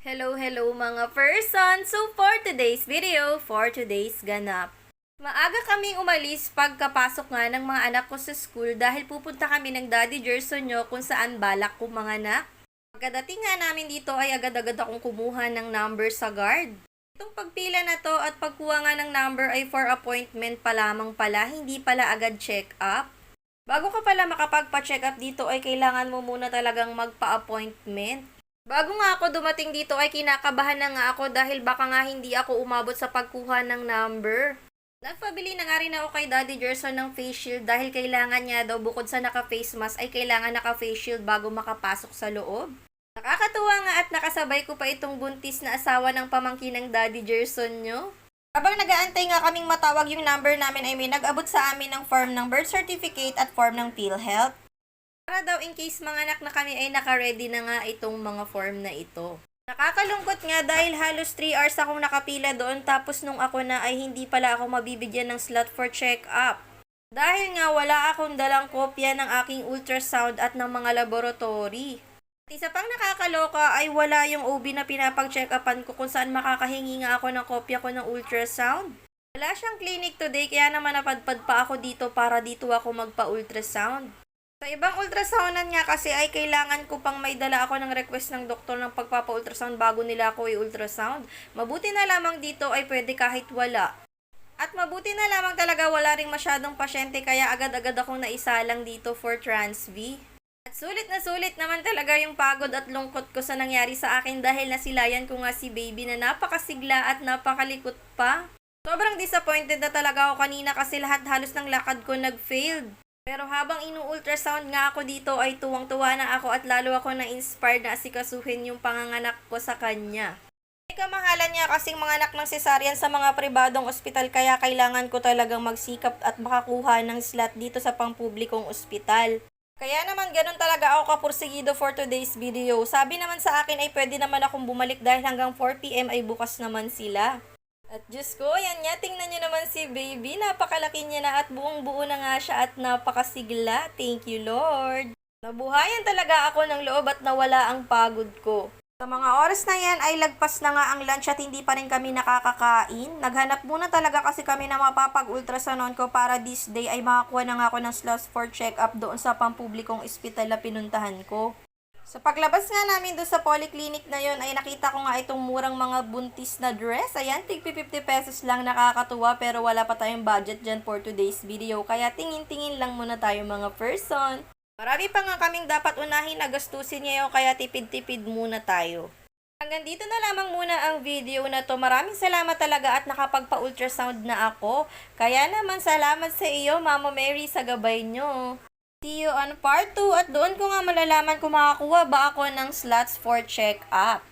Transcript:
Hello mga person! So for today's video, for today's ganap. Maaga kaming umalis pagkapasok nga ng mga anak ko sa school dahil pupunta kami ng Daddy Gerson nyo kung saan balak ko mga anak. Pagkadating nga namin dito ay agad-agad akong kumuha ng number sa guard. Itong pagpila na to at pagkuha nga ng number ay for appointment pa lamang pala, hindi pala agad check up. Bago ka pala makapagpa-check up dito ay kailangan mo muna talagang magpa-appointment. Bago nga ako dumating dito ay kinakabahan na nga ako dahil baka nga hindi ako umabot sa pagkuha ng number. Nagpabili na nga rin ako kay Daddy Gerson ng face shield dahil kailangan niya daw bukod sa naka-face mask ay kailangan naka-face shield bago makapasok sa loob. Nakakatuwa nga at nakasabay ko pa itong buntis na asawa ng pamangkin ng Daddy Gerson nyo. Habang nag-aantay nga kaming matawag yung number namin ay may nag-abot sa amin ng form ng birth certificate at form ng PhilHealth. Para daw in case mga anak na kami ay naka-ready na nga itong mga form na ito. Nakakalungkot nga dahil halos 3 hours akong nakapila doon tapos nung ako na ay hindi pala ako mabibigyan ng slot for check-up. Dahil nga wala akong dalang kopya ng aking ultrasound at ng mga laboratory. At isa pang nakakaloka ay wala yung OB na pinapag-check-upan ko kung saan makakahingi nga ako ng kopya ko ng ultrasound. Wala siyang clinic today kaya naman napadpad pa ako dito para dito ako magpa-ultrasound. Sa ibang ultrasoundan nga kasi ay kailangan ko pang may dala ako ng request ng doktor ng pagpapa-ultrasound bago nila ako i-ultrasound. Mabuti na lamang dito ay pwede kahit wala. At mabuti na lamang talaga wala ring masyadong pasyente kaya agad-agad akong naisalang dito for Transv. At sulit naman talaga yung pagod at lungkot ko sa nangyari sa akin dahil nasilayan ko nga si baby na napakasigla at napakalikot pa. Sobrang disappointed na talaga ako kanina kasi lahat halos ng lakad ko nag-failed. Pero habang inu-ultrasound nga ako dito ay tuwang-tuwa na ako at lalo ako na-inspired na asikasuhin yung panganganak ko sa kanya. May kamahalan niya kasing mga anak ng cesarean sa mga pribadong ospital kaya kailangan ko talagang magsikap at makakuha ng slot dito sa pangpublikong ospital. Kaya naman ganun talaga ako kapursigido for today's video. Sabi naman sa akin ay pwede naman akong bumalik dahil hanggang 4 PM ay bukas naman sila. At Diyos ko, yan nga, tingnan nyo naman si baby. Napakalaki niya na at buong-buo na nga siya at napakasigla. Thank you, Lord. Nabuhayan talaga ako ng loob at nawala ang pagod ko. Sa mga oras na yan ay lagpas na nga ang lunch at hindi pa rin kami nakakakain. Naghanap muna talaga kasi kami na mapapag-ultrasound ko para this day ay makakuha na nga ako ng slots for check-up doon sa pampublikong ospital na pinuntahan ko. Sa paglabas nga namin doon sa polyclinic na yon ay nakita ko nga itong murang mga buntis na dress. Ayan, tig 50 pesos lang, nakakatuwa pero wala pa tayong budget dyan for today's video. Kaya tingin-tingin lang muna tayo mga person. Marami pa nga kaming dapat unahin na gastusin ngayon kaya tipid-tipid muna tayo. Hanggang dito na lamang muna ang video na to. Maraming salamat talaga at nakapagpa-ultrasound na ako. Kaya naman salamat sa iyo Mama Mary sa gabay nyo. See you on part 2 at doon ko nga malalaman kung makakuha ba ako ng slots for check-up.